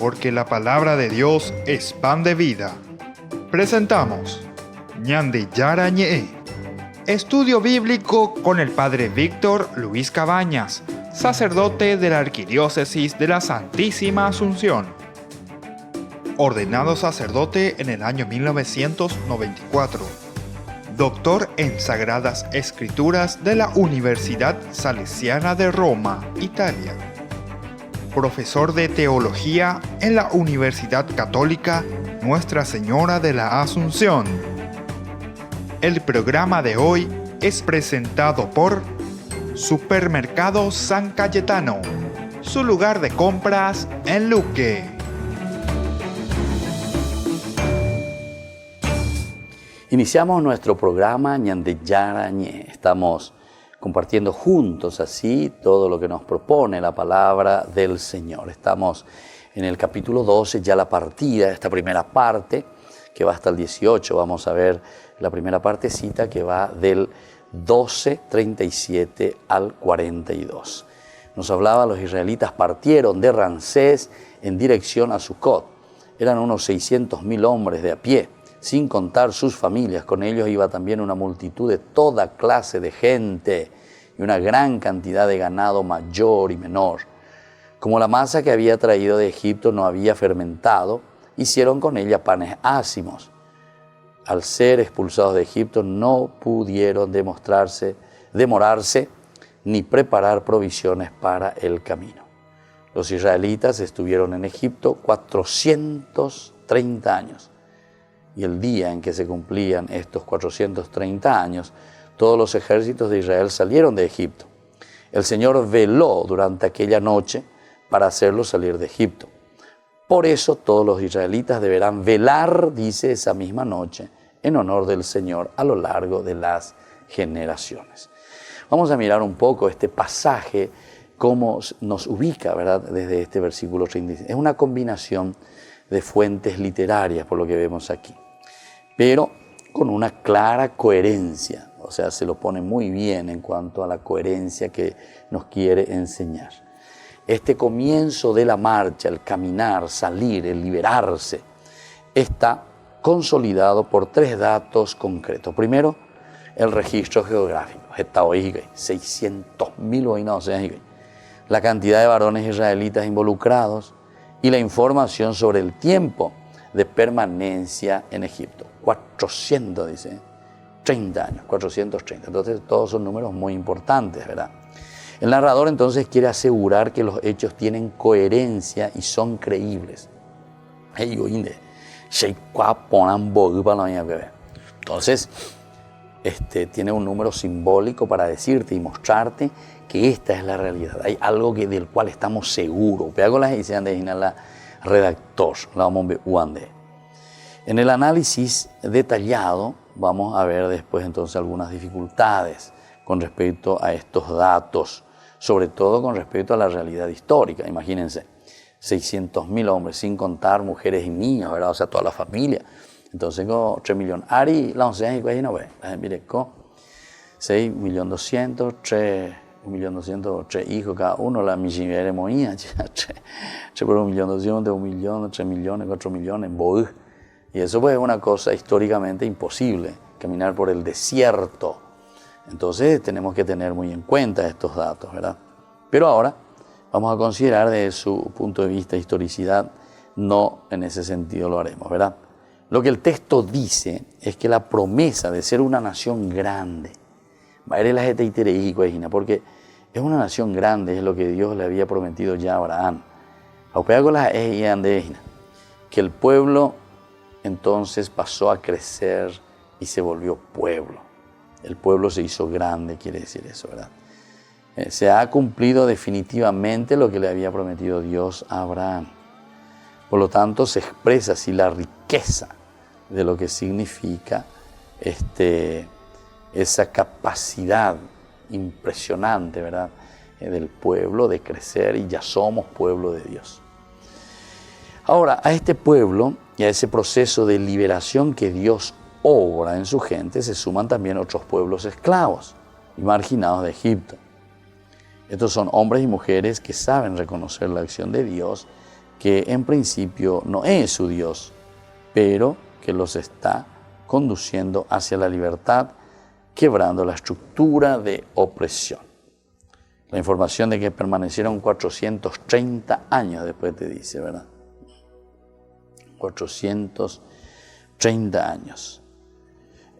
porque la palabra de Dios es pan de vida. Presentamos Ñande Yara Ñe, estudio bíblico con el Padre Víctor Luis Cabañas, sacerdote de la Arquidiócesis de la Santísima Asunción. Ordenado sacerdote en el año 1994. Doctor en Sagradas Escrituras de la Universidad Salesiana de Roma, Italia. Profesor de Teología en la Universidad Católica Nuestra Señora de la Asunción. El programa de hoy es presentado por Supermercado San Cayetano, su lugar de compras en Luque. Iniciamos nuestro programa Ñande Yara Ñe. Estamos compartiendo juntos así todo lo que nos propone la palabra del Señor. Estamos en el capítulo 12, ya la partida, esta primera parte que va hasta el 18. Vamos a ver la primera partecita que va del 12:37 al 42. Nos hablaba, los israelitas partieron de Ramsés en dirección a Sucot. Eran unos 600.000 hombres de a pie, sin contar sus familias. Con ellos iba también una multitud de toda clase de gente y una gran cantidad de ganado mayor y menor. Como la masa que había traído de Egipto no había fermentado, hicieron con ella panes ácimos. Al ser expulsados de Egipto no pudieron demorarse ni preparar provisiones para el camino. Los israelitas estuvieron en Egipto 430 años. Y el día en que se cumplían estos 430 años, todos los ejércitos de Israel salieron de Egipto. El Señor veló durante aquella noche para hacerlos salir de Egipto. Por eso todos los israelitas deberán velar, dice, esa misma noche, en honor del Señor a lo largo de las generaciones. Vamos a mirar un poco este pasaje, cómo nos ubica, ¿verdad?, desde este versículo 36. Es una combinación de fuentes literarias, por lo que vemos aquí, pero con una clara coherencia, o sea, se lo pone muy bien en cuanto a la coherencia que nos quiere enseñar. Este comienzo de la marcha, el caminar, salir, el liberarse, está consolidado por tres datos concretos. Primero, el registro geográfico, 600.000, la cantidad de varones israelitas involucrados y la información sobre el tiempo de permanencia en Egipto. 430 años, 430. Entonces, todos son números muy importantes, ¿verdad? El narrador entonces quiere asegurar que los hechos tienen coherencia y son creíbles. Entonces, tiene un número simbólico para decirte y mostrarte que esta es la realidad. Hay algo del cual estamos seguros. Redactor, la vamos a ver. En el análisis detallado vamos a ver después entonces algunas dificultades con respecto a estos datos, sobre todo con respecto a la realidad histórica. Imagínense, 600.000 hombres, sin contar mujeres y niños, ¿verdad? O sea, toda la familia. Entonces, 3 millones. Ari, la 11 años, no ve. Mire, 6.200.000, 3.200.000, 3 hijos cada uno, la miseria moía, 1.200.000, 1 millón, 3 millones, 4 millones, y eso pues es una cosa históricamente imposible, caminar por el desierto. Entonces tenemos que tener muy en cuenta estos datos, ¿verdad? Pero ahora vamos a considerar desde su punto de vista historicidad, no en ese sentido lo haremos, ¿verdad? Lo que el texto dice es que la promesa de ser una nación grande, porque es una nación grande, es lo que Dios le había prometido ya a Abraham. Que el pueblo entonces pasó a crecer y se volvió pueblo. El pueblo se hizo grande, quiere decir eso, ¿verdad? Se ha cumplido definitivamente lo que le había prometido Dios a Abraham. Por lo tanto, se expresa así la riqueza de lo que significa esa capacidad impresionante, ¿verdad?, del pueblo de crecer, y ya somos pueblo de Dios. Ahora, a este pueblo y a ese proceso de liberación que Dios obra en su gente, se suman también otros pueblos esclavos y marginados de Egipto. Estos son hombres y mujeres que saben reconocer la acción de Dios, que en principio no es su Dios, pero que los está conduciendo hacia la libertad, quebrando la estructura de opresión. La información de que permanecieron 430 años después te dice, ¿verdad? 430 años.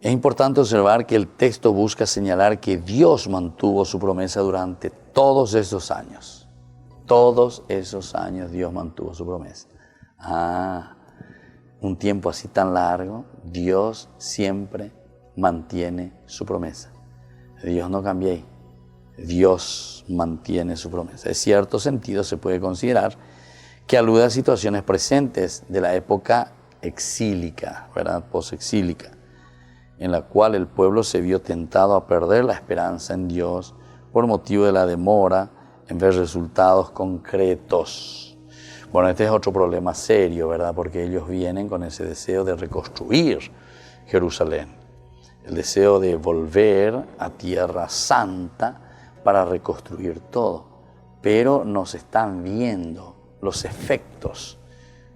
Es importante observar que el texto busca señalar que Dios mantuvo su promesa durante todos esos años. Todos esos años Dios mantuvo su promesa. Un tiempo así tan largo, Dios siempre mantiene su promesa. Dios no cambia ahí. Dios mantiene su promesa. En cierto sentido se puede considerar que alude a situaciones presentes de la época exílica, ¿verdad? Posexílica, en la cual el pueblo se vio tentado a perder la esperanza en Dios por motivo de la demora en ver resultados concretos. Bueno, este es otro problema serio, ¿verdad? Porque ellos vienen con ese deseo de reconstruir Jerusalén, el deseo de volver a Tierra Santa para reconstruir todo, pero nos están viendo los efectos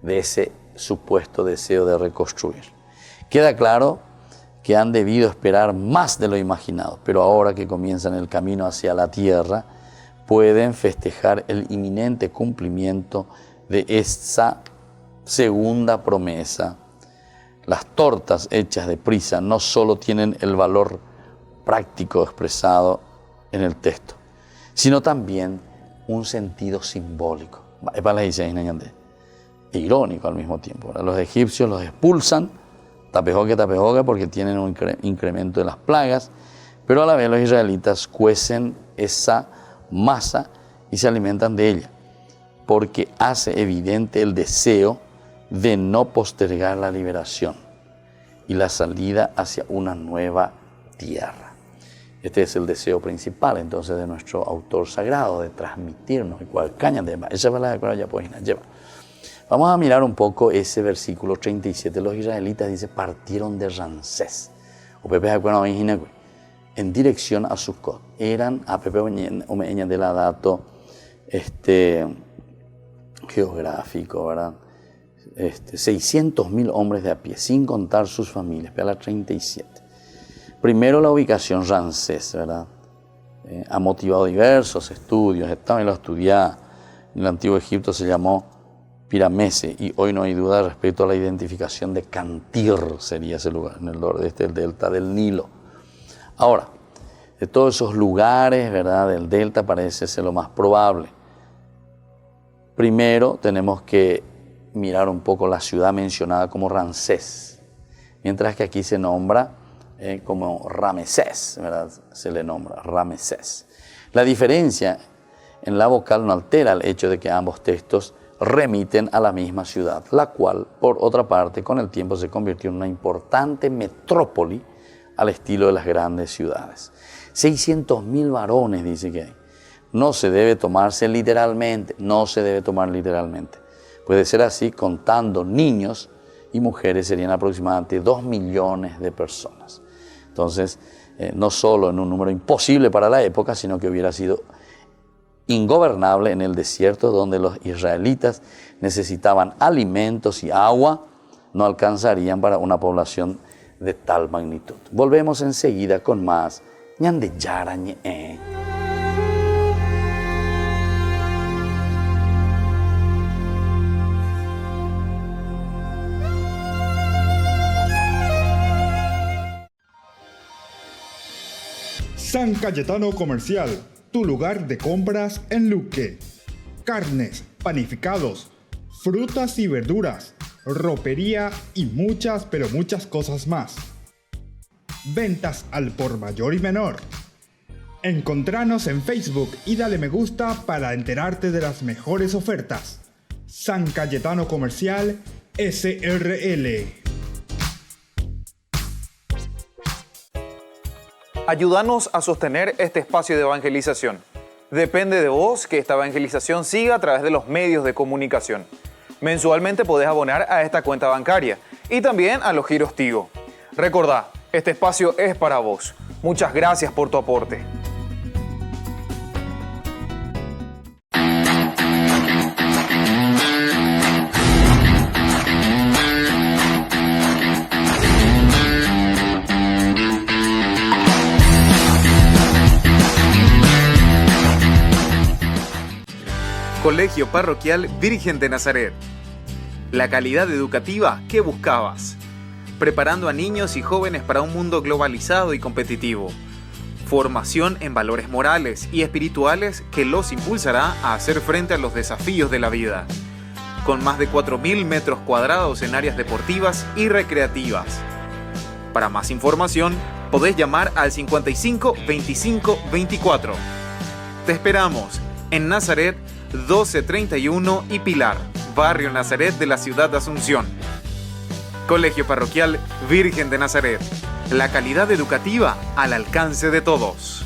de ese supuesto deseo de reconstruir. Queda claro que han debido esperar más de lo imaginado, pero ahora que comienzan el camino hacia la tierra, pueden festejar el inminente cumplimiento de esa segunda promesa. Las tortas hechas de prisa no solo tienen el valor práctico expresado en el texto, sino también un sentido simbólico. Irónico al mismo tiempo, ¿verdad? Los egipcios los expulsan, tapejoque, porque tienen un incremento de las plagas, pero a la vez los israelitas cuecen esa masa y se alimentan de ella, porque hace evidente el deseo de no postergar la liberación y la salida hacia una nueva tierra. Este es el deseo principal entonces de nuestro autor sagrado, de transmitirnos. Vamos a mirar un poco ese versículo 37. Los israelitas, dice, partieron de Ramsés, en dirección a Sucot. Eran, a Pepe Omeña de la dato geográfico, ¿verdad? 600.000 hombres de a pie, sin contar sus familias, para la 37. Primero la ubicación Ramsés, ¿verdad? Ha motivado diversos estudios, también lo estudié. En el antiguo Egipto se llamó Piramese, y hoy no hay duda respecto a la identificación de Cantir, sería ese lugar, en el nordeste del delta del Nilo. Ahora, de todos esos lugares, ¿verdad?, del delta parece ser lo más probable. Primero tenemos que mirar un poco la ciudad mencionada como Ramsés, mientras que aquí se nombra como Ramesés, ¿verdad? Se le nombra Ramesés. La diferencia en la vocal no altera el hecho de que ambos textos remiten a la misma ciudad, la cual, por otra parte, con el tiempo se convirtió en una importante metrópoli al estilo de las grandes ciudades. 600.000 varones, dice que hay. No se debe tomarse literalmente, Puede ser así, contando niños y mujeres, serían aproximadamente 2 millones de personas. Entonces, no solo en un número imposible para la época, sino que hubiera sido ingobernable en el desierto, donde los israelitas necesitaban alimentos y agua, no alcanzarían para una población de tal magnitud. Volvemos enseguida con más Ñande Yarañe. San Cayetano Comercial, tu lugar de compras en Luque. Carnes, panificados, frutas y verduras, ropería y muchas, pero muchas cosas más. Ventas al por mayor y menor. Encontranos en Facebook y dale me gusta para enterarte de las mejores ofertas. San Cayetano Comercial, SRL. Ayúdanos a sostener este espacio de evangelización. Depende de vos que esta evangelización siga a través de los medios de comunicación. Mensualmente podés abonar a esta cuenta bancaria y también a los giros Tigo. Recordá, este espacio es para vos. Muchas gracias por tu aporte. Colegio Parroquial Virgen de Nazaret. La calidad educativa que buscabas. Preparando a niños y jóvenes para un mundo globalizado y competitivo. Formación en valores morales y espirituales que los impulsará a hacer frente a los desafíos de la vida. Con más de 4.000 metros cuadrados en áreas deportivas y recreativas. Para más información, podés llamar al 55 25 24. Te esperamos en Nazaret 1231 y Pilar, barrio Nazaret de la ciudad de Asunción. Colegio Parroquial Virgen de Nazaret. La calidad educativa al alcance de todos.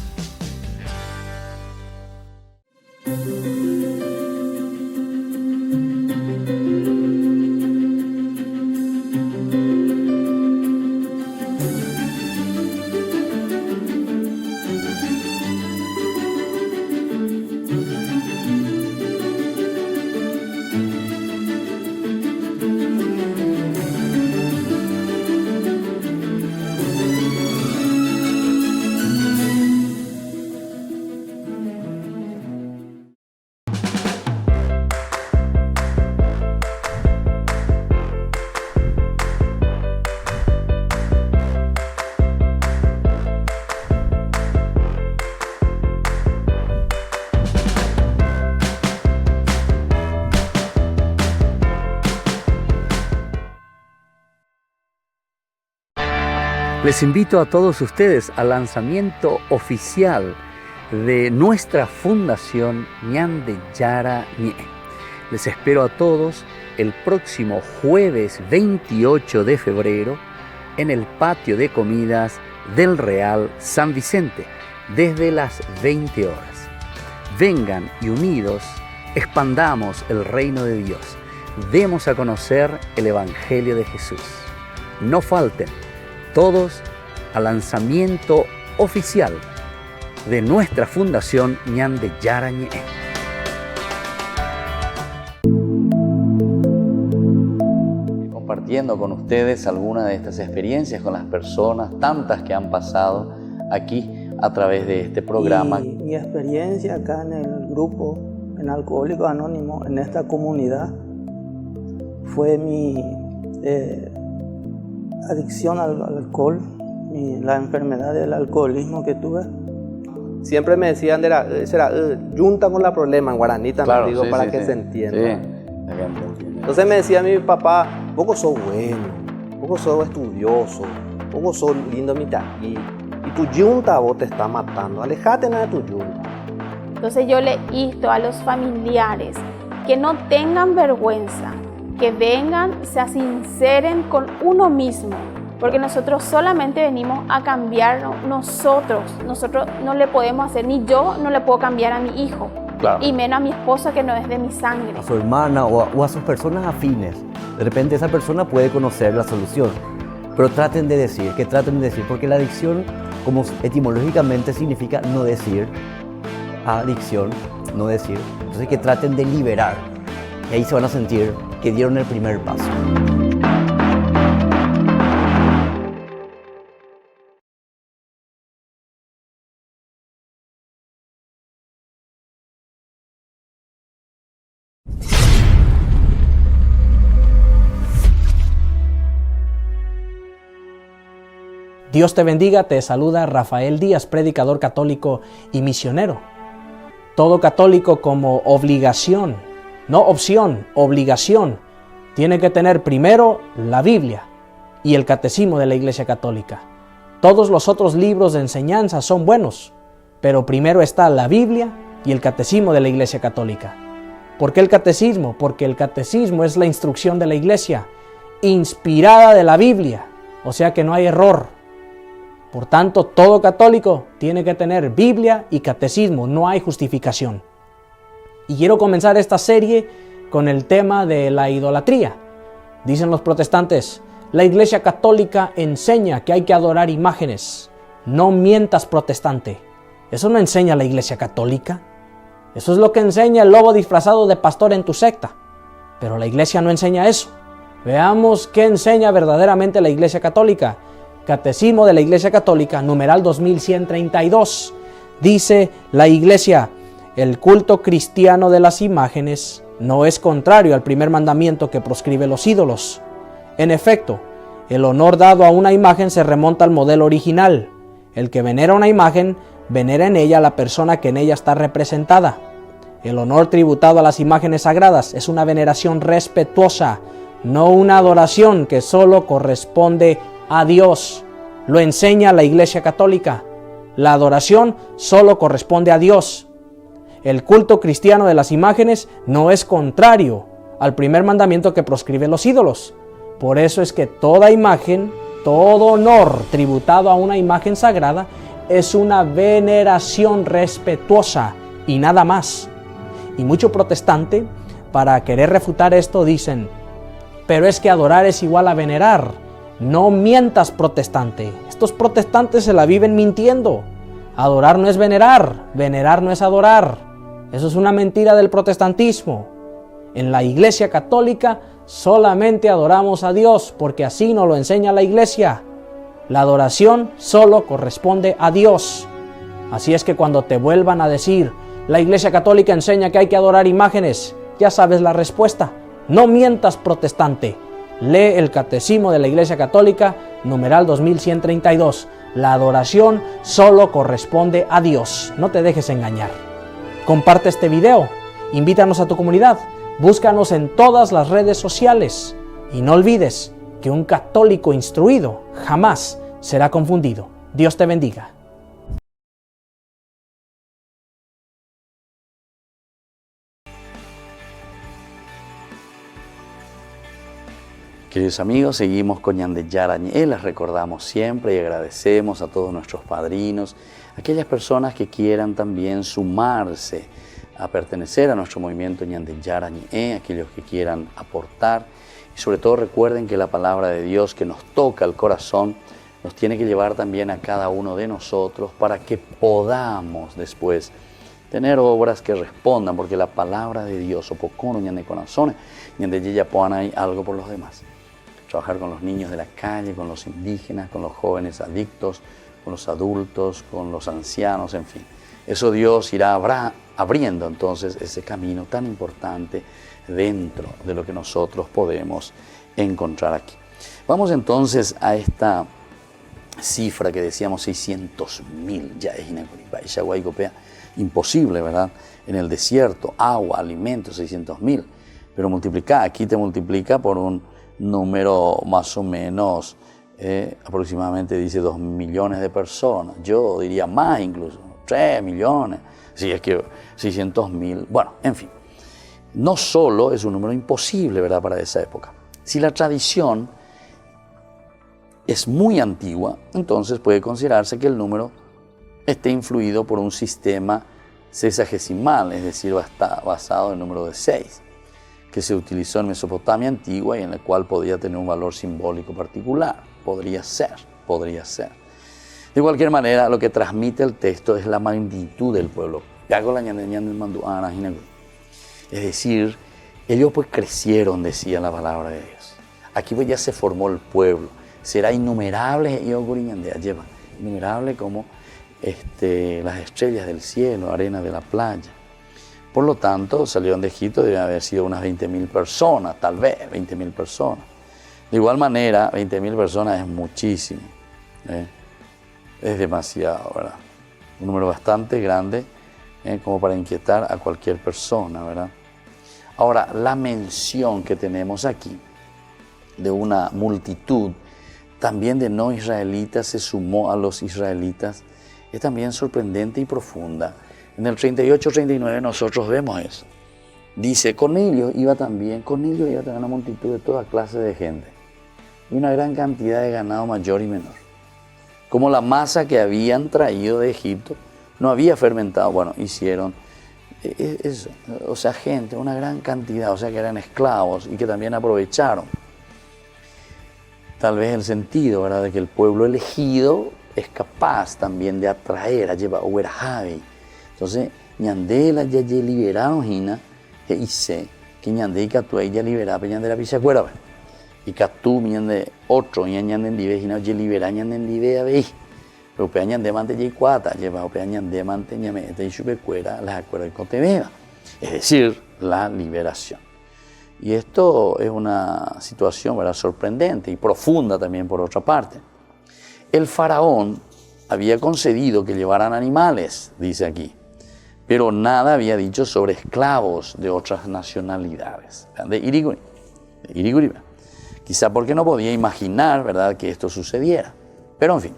Les invito a todos ustedes al lanzamiento oficial de nuestra fundación Ñande Yara Ñe. Les espero a todos el próximo jueves 28 de febrero en el patio de comidas del Real San Vicente desde las 20 horas. Vengan y unidos expandamos el reino de Dios. Demos a conocer el Evangelio de Jesús. No falten todos al lanzamiento oficial de nuestra fundación Ñande Yara Ñe. Compartiendo con ustedes algunas de estas experiencias con las personas, tantas que han pasado aquí a través de este programa. Y mi experiencia acá en el grupo, en Alcohólicos Anónimos, en esta comunidad, fue mi adicción al alcohol, la enfermedad del alcoholismo que tuve. Siempre me decían, junta con la problema en guaraní también, Claro, digo, sí, para sí, que sí. se entienda. Sí, la gente entiende. Entonces me decía mi papá, poco sos bueno, poco sos estudioso, poco sos lindo mitagui, y tu yunta vos te está matando, alejate de tu yunta. Entonces yo le insto a los familiares que no tengan vergüenza, que vengan, se sinceren con uno mismo, porque nosotros solamente venimos a cambiar nosotros no le podemos hacer, ni yo no le puedo cambiar a mi hijo, Claro. y menos a mi esposa que no es de mi sangre. A su hermana o a sus personas afines. De repente esa persona puede conocer la solución, pero traten de decir, porque la adicción, como etimológicamente significa no decir, adicción, no decir, entonces que traten de liberar, y ahí se van a sentir que dieron el primer paso. Dios te bendiga, te saluda Rafael Díaz, predicador católico y misionero. Todo católico como obligación, no opción, obligación, tiene que tener primero la Biblia y el Catecismo de la Iglesia Católica. Todos los otros libros de enseñanza son buenos, pero primero está la Biblia y el Catecismo de la Iglesia Católica. ¿Por qué el Catecismo? Porque el Catecismo es la instrucción de la Iglesia, inspirada de la Biblia, o sea que no hay error. Por tanto, todo católico tiene que tener Biblia y Catecismo, no hay justificación. Y quiero comenzar esta serie con el tema de la idolatría. Dicen los protestantes, la Iglesia Católica enseña que hay que adorar imágenes. No mientas, protestante. Eso no enseña la Iglesia Católica. Eso es lo que enseña el lobo disfrazado de pastor en tu secta. Pero la Iglesia no enseña eso. Veamos qué enseña verdaderamente la Iglesia Católica. Catecismo de la Iglesia Católica, numeral 2132. Dice la Iglesia, el culto cristiano de las imágenes no es contrario al primer mandamiento que proscribe los ídolos. En efecto, el honor dado a una imagen se remonta al modelo original. El que venera una imagen, venera en ella a la persona que en ella está representada. El honor tributado a las imágenes sagradas es una veneración respetuosa, no una adoración que solo corresponde a Dios. Lo enseña la Iglesia Católica. La adoración solo corresponde a Dios. El culto cristiano de las imágenes no es contrario al primer mandamiento que proscribe los ídolos. Por eso es que toda imagen, todo honor tributado a una imagen sagrada es una veneración respetuosa y nada más. Y mucho protestante, para querer refutar esto, dicen: pero es que adorar es igual a venerar. No mientas, protestante. Estos protestantes se la viven mintiendo. Adorar no es venerar no es adorar. Eso es una mentira del protestantismo. En la Iglesia Católica solamente adoramos a Dios, porque así nos lo enseña la Iglesia. La adoración solo corresponde a Dios. Así es que cuando te vuelvan a decir: la Iglesia Católica enseña que hay que adorar imágenes, ya sabes la respuesta. No mientas, protestante. Lee el Catecismo de la Iglesia Católica, numeral 2132. La adoración solo corresponde a Dios. No te dejes engañar. Comparte este video. Invítanos a tu comunidad. Búscanos en todas las redes sociales. Y no olvides que un católico instruido jamás será confundido. Dios te bendiga. Queridos amigos, seguimos con Ñandeyara Ñe. Les recordamos siempre y agradecemos a todos nuestros padrinos, aquellas personas que quieran también sumarse a pertenecer a nuestro movimiento Ñandeyara Ñe, aquellos que quieran aportar. Y sobre todo recuerden que la palabra de Dios que nos toca el corazón nos tiene que llevar también a cada uno de nosotros para que podamos después tener obras que respondan, porque la palabra de Dios, o pocono ñande corazones, ñande ya puedan hay algo por los demás. Trabajar con los niños de la calle, con los indígenas, con los jóvenes adictos, con los adultos, con los ancianos, en fin. Eso Dios irá abriendo entonces ese camino tan importante dentro de lo que nosotros podemos encontrar aquí. Vamos entonces a esta cifra que decíamos 600.000, ya es imposible, ¿verdad? En el desierto, agua, alimentos, 600.000, pero multiplica, aquí te multiplica por un número más o menos, aproximadamente dice 2 millones de personas, yo diría más incluso, 3 millones, si es que 600.000, bueno, en fin. No solo es un número imposible, ¿verdad?, para esa época. Si la tradición es muy antigua, entonces puede considerarse que el número esté influido por un sistema sesagesimal, es decir, basado en el número de 6, que se utilizó en Mesopotamia antigua y en el cual podría tener un valor simbólico particular. Podría ser. De cualquier manera, lo que transmite el texto es la magnitud del pueblo. Es decir, ellos pues crecieron, decía la palabra de Dios. Aquí pues ya se formó el pueblo. Será innumerable, innumerable como las estrellas del cielo, arena de la playa. Por lo tanto, salieron de Egipto, deben haber sido unas 20.000 personas, tal vez 20.000 personas. De igual manera, 20.000 personas es muchísimo, es demasiado, ¿verdad? Un número bastante grande, como para inquietar a cualquier persona, ¿verdad? Ahora, la mención que tenemos aquí de una multitud también de no israelitas se sumó a los israelitas es también sorprendente y profunda. En el 38-39 nosotros vemos eso. Dice, Cornelio iba también a una multitud de toda clase de gente y una gran cantidad de ganado mayor y menor. Como la masa que habían traído de Egipto no había fermentado, bueno, hicieron eso, o sea, gente, una gran cantidad, o sea, que eran esclavos y que también aprovecharon. Tal vez el sentido, ¿verdad?, de que el pueblo elegido es capaz también de atraer a llevar Uerajavi. Entonces, ñandela ya liberaron hina, e hice que ñande y catuay ya liberaba ñande la pichacuera. Y catú ñande otro, ñande en dive hina, ya libera ñande en dive a veí. Upea ñandemante yikuata, lleva upea ñandemante ñamete y chupecuera, las acuerdas de Cotebeba. Es decir, la liberación. Y esto es una situación, ¿verdad?, sorprendente y profunda también por otra parte. El faraón había concedido que llevaran animales, dice aquí, pero nada había dicho sobre esclavos de otras nacionalidades, de Iriguri. Quizá porque no podía imaginar, ¿verdad?, que esto sucediera. Pero en fin,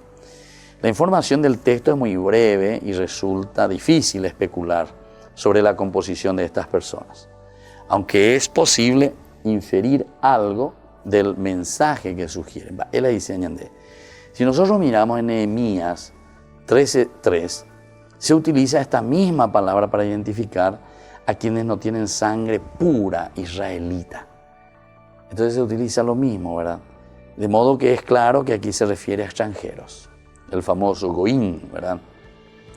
la información del texto es muy breve y resulta difícil especular sobre la composición de estas personas, aunque es posible inferir algo del mensaje que sugieren. Él dice añade, si nosotros miramos en Nehemías 13:3, se utiliza esta misma palabra para identificar a quienes no tienen sangre pura israelita. Entonces se utiliza lo mismo, ¿verdad? De modo que es claro que aquí se refiere a extranjeros, el famoso goín, ¿verdad?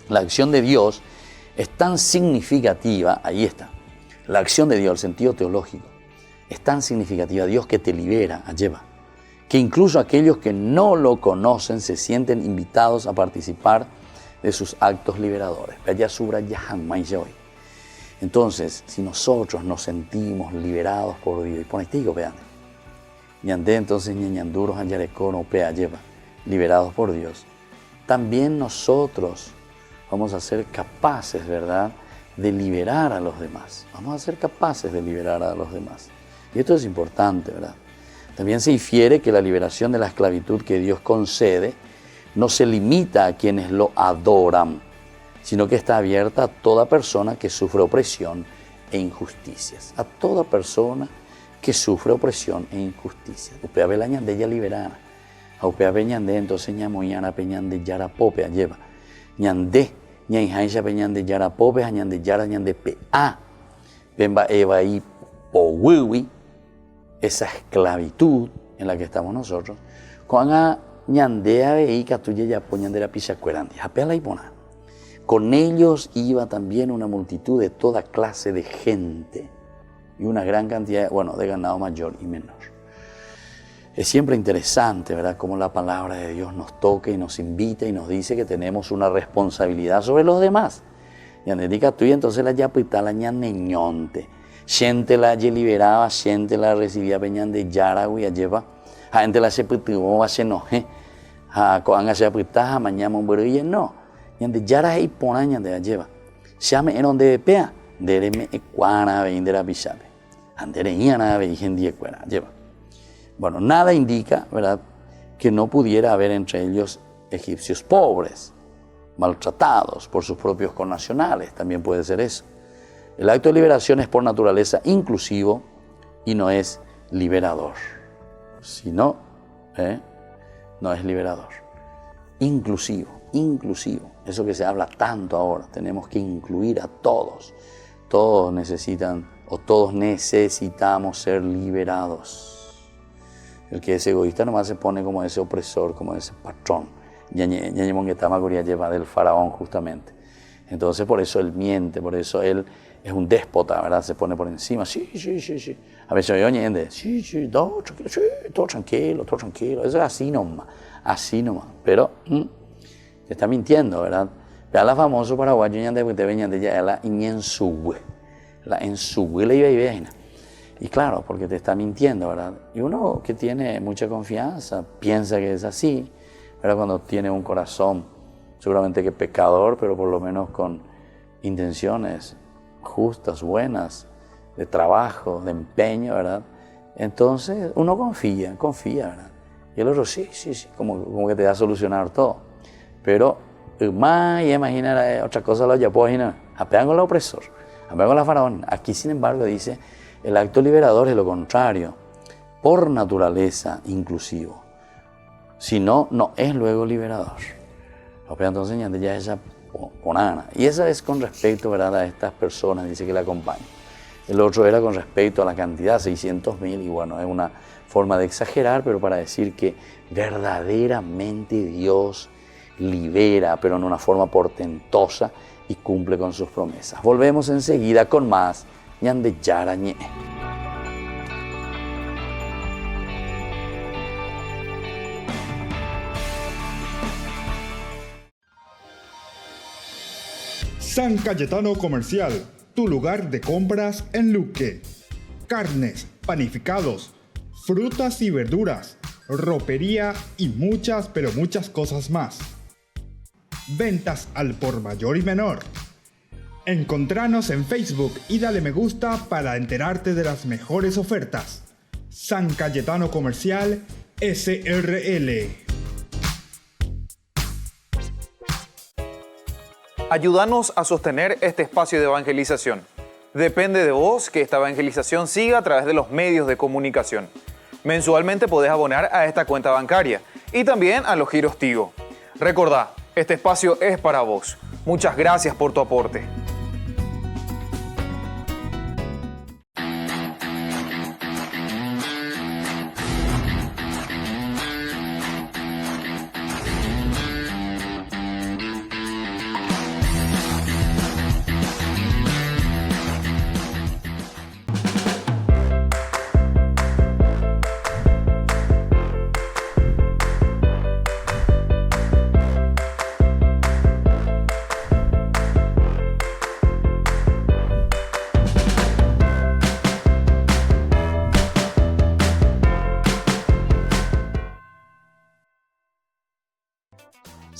La acción de Dios es tan significativa, ahí está, la acción de Dios, el sentido teológico, es tan significativa, Dios que te libera, lleva, que incluso aquellos que no lo conocen se sienten invitados a participar de sus actos liberadores. Entonces, si nosotros nos sentimos liberados por Dios, y pone este vean, ñandé entonces ñañanduros ayarecono pea lleva, liberados por Dios, también nosotros vamos a ser capaces, ¿verdad?, de liberar a los demás. Vamos a ser capaces de liberar a los demás. Y esto es importante, ¿verdad? También se infiere que la liberación de la esclavitud que Dios concede no se limita a quienes lo adoran, sino que está abierta a toda persona que sufre opresión e injusticias. A toda persona que sufre opresión e injusticias. Upea velañan de ella liberada. A upea peñan de entonces ñamoyana peñan de yara pope lleva. Ñandé, ñaijaisha peñan de yara pope, ñan de yara ñan de pea. Pemba eva y powiwi, esa esclavitud en la que estamos nosotros. Cuando ñandea veí catuya ya poñan de la pichacuerandi. Apea la ipona. Con ellos iba también una multitud de toda clase de gente y una gran cantidad, de ganado mayor y menor. Es siempre interesante, ¿verdad?, cómo la palabra de Dios nos toca y nos invita y nos dice que tenemos una responsabilidad sobre los demás. Y entonces la yapita la ñaneñonte, gente la liberaba, gente la recibía peñan de yaragui a lleva, gente la se pitió a se enoje, a coanga se apita, mañana un brille no. Ñande yara y pona ñande lleva. Llame en donde pea, dereme ecuana veindera bichabe. Andere iana veigen diecuera lleva. Bueno, nada indica, ¿verdad?, que no pudiera haber entre ellos egipcios pobres, maltratados por sus propios connacionales, también puede ser eso. El acto de liberación es por naturaleza inclusivo y no es liberador. Si no, no es liberador. Inclusivo. Eso que se habla tanto ahora, tenemos que incluir a todos. Todos necesitan o todos necesitamos ser liberados. El que es egoísta nomás se pone como ese opresor, como ese patrón. Ñañemonguetama Guria lleva del faraón justamente. Entonces por eso él miente, por eso él es un déspota, ¿verdad? Se pone por encima, sí. A veces yo ñende, sí, todo tranquilo. Eso es así nomás. Pero te está mintiendo, ¿verdad? Vea la famoso paraguayo ñande porque te venían de ella la iñensugüe. La ensugüe la iba y veina. Y claro, porque te está mintiendo, ¿verdad? Y uno que tiene mucha confianza piensa que es así, pero cuando tiene un corazón seguramente que pecador, pero por lo menos con intenciones justas, buenas, de trabajo, de empeño, ¿verdad? Entonces uno confía, ¿verdad? Y el otro sí, como que te da a solucionar todo. Pero más imagina otra cosa lo ya puedo imaginar. Apegan con el opresor, apegan con la faraón. Aquí, sin embargo, dice el acto liberador es lo contrario, por naturaleza inclusivo. Si no, no es luego liberador. Entonces ya esa ponana. Y esa es con respecto, ¿verdad?, a estas personas, dice que la acompañan. El otro era con respecto a la cantidad, 600.000, y bueno, es una forma de exagerar, pero para decir que verdaderamente Dios libera, pero en una forma portentosa y cumple con sus promesas. Volvemos enseguida con más ñande yarañe. San Cayetano Comercial, tu lugar de compras en Luque. Carnes, panificados, frutas y verduras, ropería y muchas, pero muchas cosas más. Ventas al por mayor y menor. Encontranos en Facebook y dale me gusta para enterarte de las mejores ofertas. San Cayetano Comercial SRL. Ayúdanos a sostener este espacio de evangelización. Depende de vos que esta evangelización siga a través de los medios de comunicación. Mensualmente podés abonar a esta cuenta bancaria y también a los giros Tigo. Recordá, este espacio es para vos. Muchas gracias por tu aporte.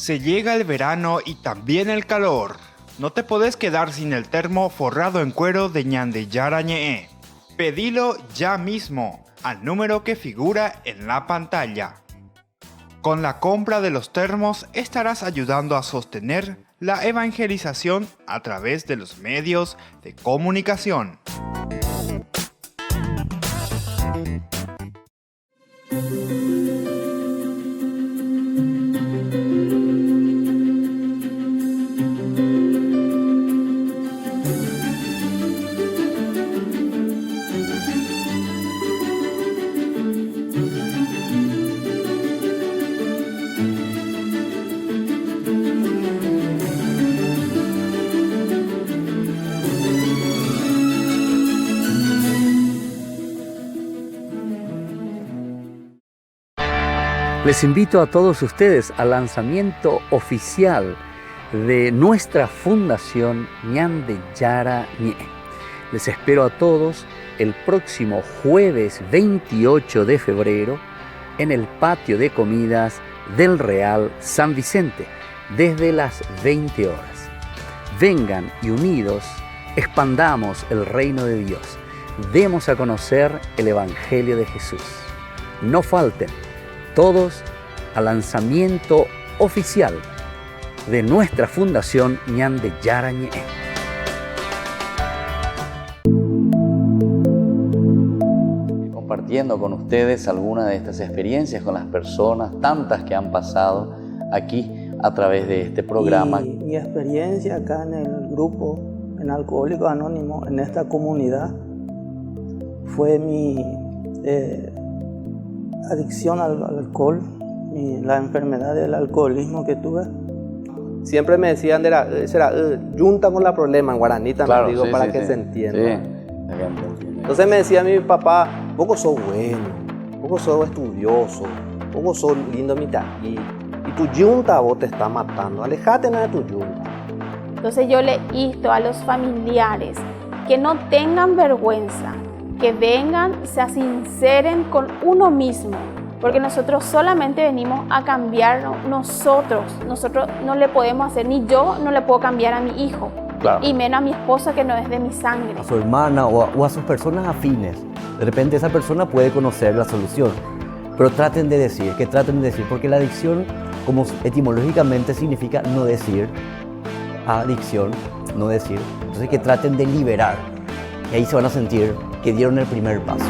Se llega el verano y también el calor. No te podés quedar sin el termo forrado en cuero de Ñande Yara Ñe'e. Pedilo ya mismo al número que figura en la pantalla. Con la compra de los termos estarás ayudando a sostener la evangelización a través de los medios de comunicación. Les invito a todos ustedes al lanzamiento oficial de nuestra fundación Ñande Yara Ñe'e. Les espero a todos el próximo jueves 28 de febrero en el patio de comidas del Real San Vicente, desde las 20 horas. Vengan y unidos expandamos el reino de Dios. Demos a conocer el Evangelio de Jesús. No falten todos al lanzamiento oficial de nuestra fundación Ñande Yara Ñe'e. Compartiendo con ustedes algunas de estas experiencias con las personas, tantas que han pasado aquí a través de este programa. Y mi experiencia acá en el grupo, en Alcohólicos Anónimos, en esta comunidad, fue mi adicción al alcohol, la enfermedad del alcoholismo que tuve. Siempre me decían, juntamos la problema en guaraní también, Claro, digo, sí, para sí, que sí. se entienda. Sí, la gente entiende. Entonces me decía mi papá, poco sos bueno, poco sos estudioso, poco sos lindo mitad. Y tu yunta vos te está matando, alejate de tu yunta. Entonces yo le insto a los familiares que no tengan vergüenza, que vengan, se sinceren con uno mismo, porque nosotros solamente venimos a cambiar nosotros no le podemos hacer, ni yo no le puedo cambiar a mi hijo, Claro. y menos a mi esposa que no es de mi sangre. A su hermana o a sus personas afines. De repente esa persona puede conocer la solución, pero traten de decir, porque la adicción, como etimológicamente significa no decir, adicción, no decir, entonces que traten de liberar, y ahí se van a sentir que dieron el primer paso.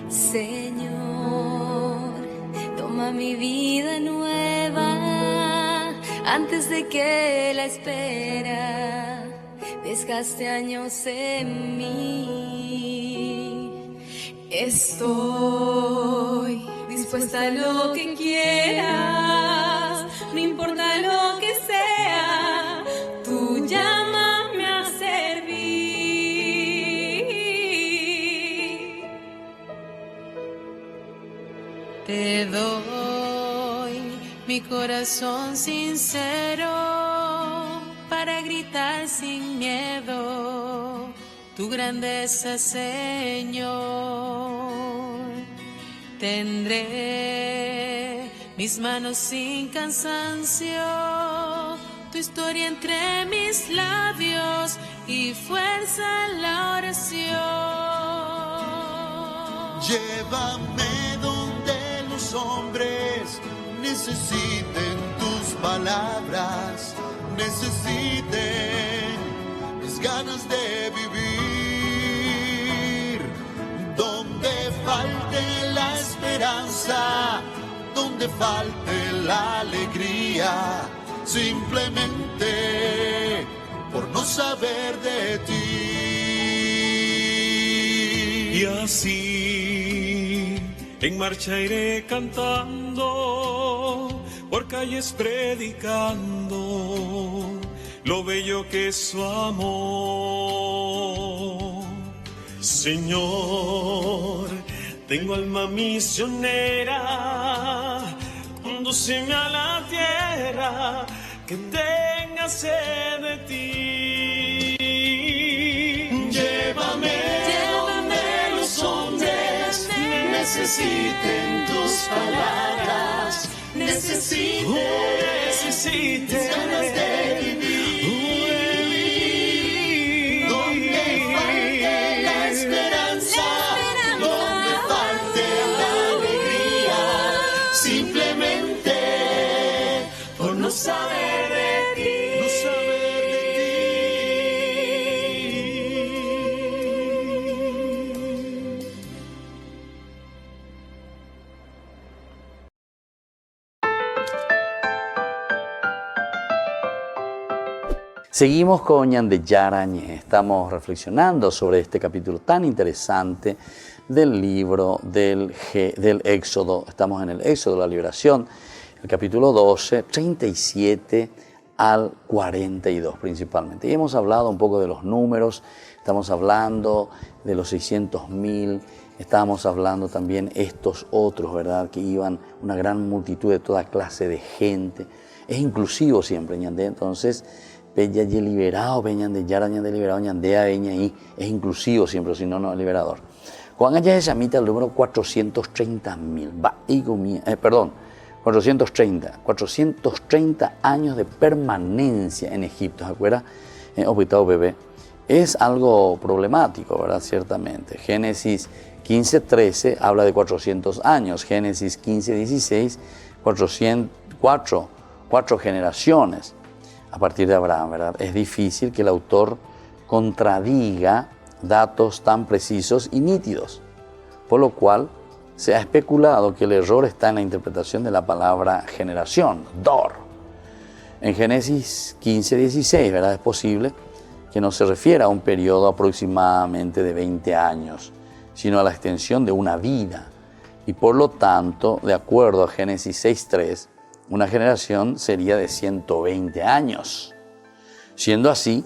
Señor, toma mi vida nueva antes de que la espera desgaste años en mí. Estoy dispuesta a lo que quieras, no importa lo que sea, tú llámame a servir. Te doy mi corazón sincero para gritar sin miedo tu grandeza, Señor. Tendré mis manos sin cansancio, tu historia entre mis labios y fuerza en la oración. Llévame donde los hombres necesiten tus palabras, necesiten mis ganas de vivir, donde falte la esperanza, donde falte la alegría, simplemente por no saber de ti. Y así en marcha iré cantando, por calles predicando lo bello que es su amor. Señor, tengo alma misionera, condúceme a la tierra que tenga sed de ti. Llévame donde los hombres necesiten tus palabras, necesiten ganas de vivir, donde falte la esperanza, donde falte la alegría, simplemente por no saber de ti, no saber de ti. Seguimos con Ñande Yarañé. Estamos reflexionando sobre este capítulo tan interesante del libro del Éxodo. Estamos en el Éxodo, la liberación, el capítulo 12, 37 al 42 principalmente. Y hemos hablado un poco de los números, estamos hablando de los 600.000, estábamos hablando también estos otros, ¿verdad? Que iban una gran multitud de toda clase de gente. Es inclusivo siempre, Ñande. Entonces, Peña y liberado, Peña de Yara, Ñande liberado, Ñandea, Peña y es inclusivo siempre, si no, no es liberador. Juan allá se llamita el número 430.000, perdón, 430 años de permanencia en Egipto, ¿se acuerda? Hospital bebé. Es algo problemático, ¿verdad? Ciertamente. Génesis 15:13 habla de 400 años, Génesis 15:16, 4 generaciones. A partir de Abraham, ¿verdad? Es difícil que el autor contradiga datos tan precisos y nítidos, por lo cual se ha especulado que el error está en la interpretación de la palabra generación, dor. En Génesis 15:16, ¿verdad? Es posible que no se refiera a un periodo aproximadamente de 20 años, sino a la extensión de una vida. Y por lo tanto, de acuerdo a Génesis 6:3, una generación sería de 120 años. Siendo así,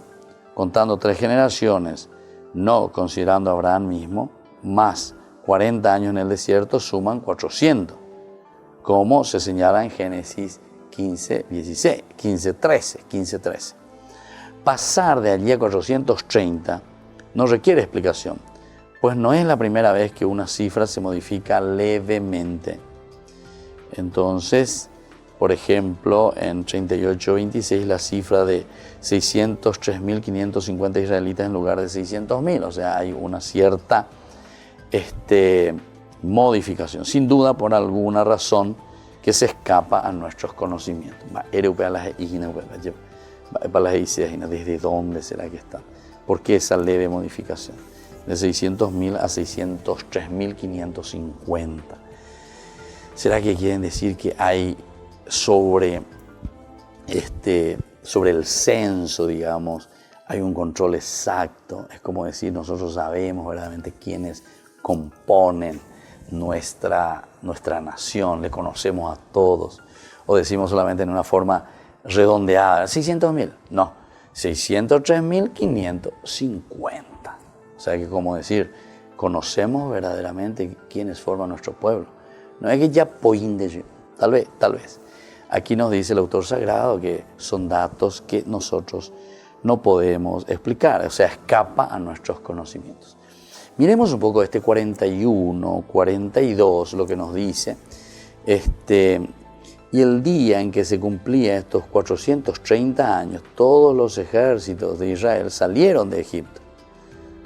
contando 3 generaciones, no considerando a Abraham mismo, más 40 años en el desierto suman 400, como se señala en Génesis 15:13. Pasar de allí a 430 no requiere explicación, pues no es la primera vez que una cifra se modifica levemente. Entonces, por ejemplo, en 38:26 la cifra de 603.550 israelitas en lugar de 600.000, o sea, hay una cierta modificación, sin duda por alguna razón que se escapa a nuestros conocimientos. ¿Desde dónde será que está? ¿Por qué esa leve modificación? De 600.000 a 603.550. ¿Será que quieren decir que hay sobre el censo, digamos, hay un control exacto? Es como decir, nosotros sabemos verdaderamente quiénes componen nuestra nación, le conocemos a todos. O decimos solamente en una forma redondeada, 600.000, no, 603.550. O sea que como decir, conocemos verdaderamente quiénes forman nuestro pueblo. No es que ya pueden decir, tal vez. Aquí nos dice el autor sagrado que son datos que nosotros no podemos explicar, o sea, escapa a nuestros conocimientos. Miremos un poco este 41, 42, lo que nos dice. Y el día en que se cumplía estos 430 años, todos los ejércitos de Israel salieron de Egipto.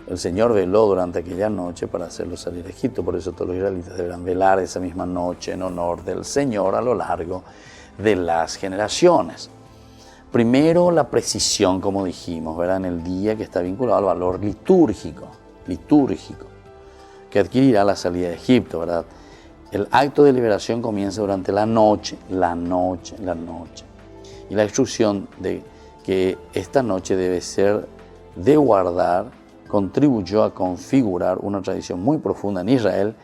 El Señor veló durante aquella noche para hacerlos salir de Egipto. Por eso todos los israelitas deberán velar esa misma noche en honor del Señor a lo largo de las generaciones. Primero, la precisión, como dijimos, ¿verdad? En el día, que está vinculado al valor litúrgico, que adquirirá la salida de Egipto, ¿verdad? El acto de liberación comienza durante la noche. Y la instrucción de que esta noche debe ser de guardar contribuyó a configurar una tradición muy profunda en Israel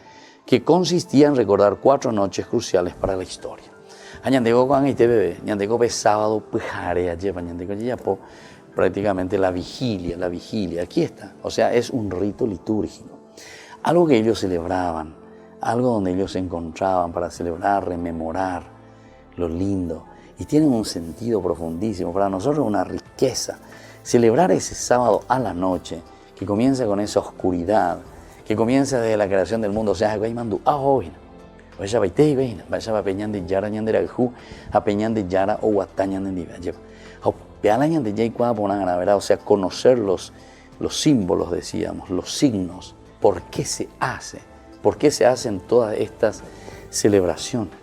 que consistía en recordar 4 noches cruciales para la historia. Sábado, prácticamente la vigilia, aquí está. O sea, es un rito litúrgico. Algo que ellos celebraban, algo donde ellos se encontraban para celebrar, rememorar lo lindo. Y tienen un sentido profundísimo. Para nosotros una riqueza. Celebrar ese sábado a la noche, que comienza con esa oscuridad, que comienza desde la creación del mundo. O sea, o sea, conocer los símbolos, decíamos, los signos. ¿Por qué se hace? ¿Por qué se hacen todas estas celebraciones?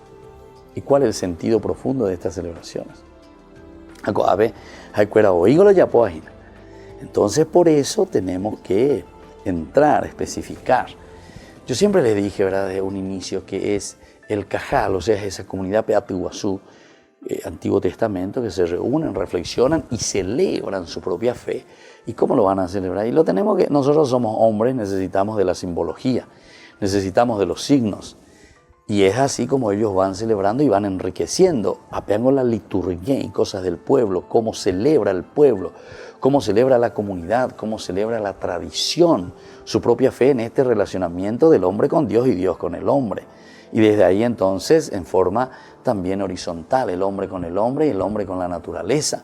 ¿Y cuál es el sentido profundo de estas celebraciones? Entonces, por eso tenemos que entrar, especificar. Yo siempre les dije, ¿verdad?, desde un inicio, que es el Cajal, o sea, es esa comunidad Peatiguazú, Antiguo Testamento, que se reúnen, reflexionan y celebran su propia fe. ¿Y cómo lo van a celebrar? Y lo tenemos que, nosotros somos hombres, necesitamos de la simbología, necesitamos de los signos. Y es así como ellos van celebrando y van enriqueciendo, apeando la liturgia y cosas del pueblo, cómo celebra el pueblo, cómo celebra la comunidad, cómo celebra la tradición, su propia fe en este relacionamiento del hombre con Dios y Dios con el hombre. Y desde ahí entonces, en forma también horizontal, el hombre con el hombre y el hombre con la naturaleza.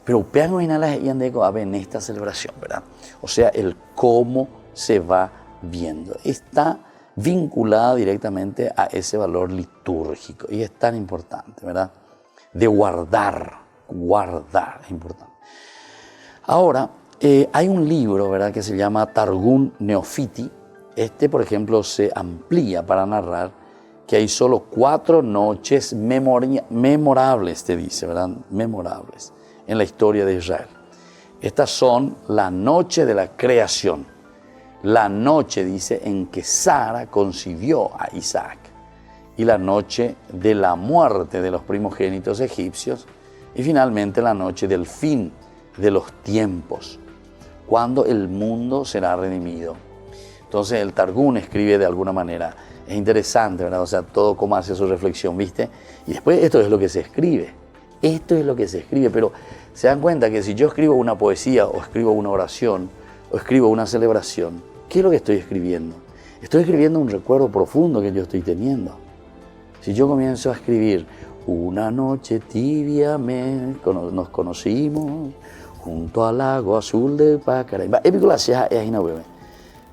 Pero upean en esta celebración, ¿verdad? O sea, el cómo se va viendo. Está vinculada directamente a ese valor litúrgico. Y es tan importante, ¿verdad? De guardar es importante. Ahora, hay un libro, ¿verdad?, que se llama Targum Neofiti. Por ejemplo, se amplía para narrar que hay solo 4 noches memorables, te dice, ¿verdad? Memorables en la historia de Israel. Estas son la noche de la creación, la noche, dice, en que Sara concibió a Isaac, y la noche de la muerte de los primogénitos egipcios, y finalmente la noche del fin de los tiempos, cuando el mundo será redimido. Entonces el Targum escribe de alguna manera, es interesante, ¿verdad? O sea, todo cómo hace su reflexión, ¿viste? Y después esto es lo que se escribe, pero se dan cuenta que si yo escribo una poesía o escribo una oración o escribo una celebración, ¿qué es lo que estoy escribiendo? Estoy escribiendo un recuerdo profundo que yo estoy teniendo. Si yo comienzo a escribir, una noche tibia nos conocimos junto al lago azul de Pacaray,